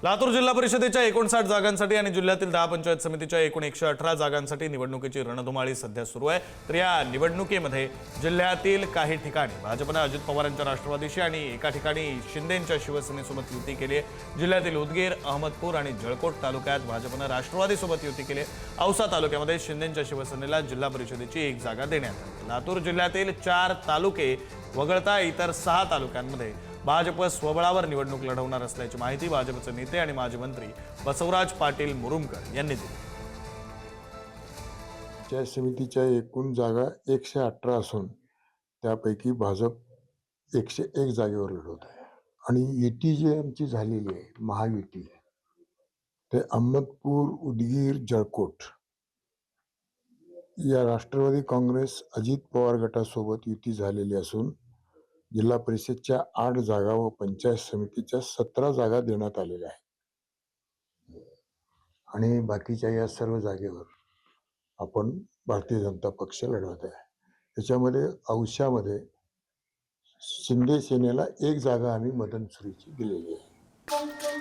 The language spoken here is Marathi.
लातूर जिल्हा परिषदेच्या 59 जागांसाठी आणि जिल्ह्यातील 10 पंचायत समितीच्या एकूण 118 जागांसाठी निवडणुकीची रणधुमाळी सध्या सुरू आहे। तर या निवडणुकीमध्ये जिल्ह्यातील काही ठिकाणी भाजपने अजित पवारांच्या राष्ट्रवादीशी आणि एका ठिकाणी शिंदेंच्या शिवसेनेसोबत युती केली आहे। जिल्ह्यातील उदगीर, अहमदपूर आणि जळकोट तालुक्यात भाजपने राष्ट्रवादीसोबत युती केली आहे। औसा तालुक्यामध्ये शिंदेंच्या शिवसेनेला जिल्हा परिषदेची एक जागा देण्यात आली। लातूर जिल्ह्यातील 4 तालुके वगळता इतर 6 तालुक्यांमध्ये भाजप स्वबळावर निवडणूक लढवणार असल्याची माहिती भाजपचे नेते आणि माजी मंत्री बसवराज पाटील मुरुमकर यांनी दिली। पंचायत समितीच्या एकूण जागा 118 असून त्यापैकी भाजप 101 जागेवर लढवत आहे आणि युती जी आमची झालेली आहे महायुती ते अहमदपूर, उदगीर, जळकोट या राष्ट्रवादी काँग्रेस अजित पवार गटासोबत युती झालेली असून जिल्हा परिषदच्या 8 जागा व पंचायत समितीच्या 17 जागा देण्यात आलेल्या आहेत आणि बाकीच्या या सर्व जागेवर आपण भारतीय जनता पक्ष लढवत आहे। त्याच्यामध्ये औशामध्ये शिंदे सेनेला एक जागा आम्ही मदन सुरीची दिलेली आहे।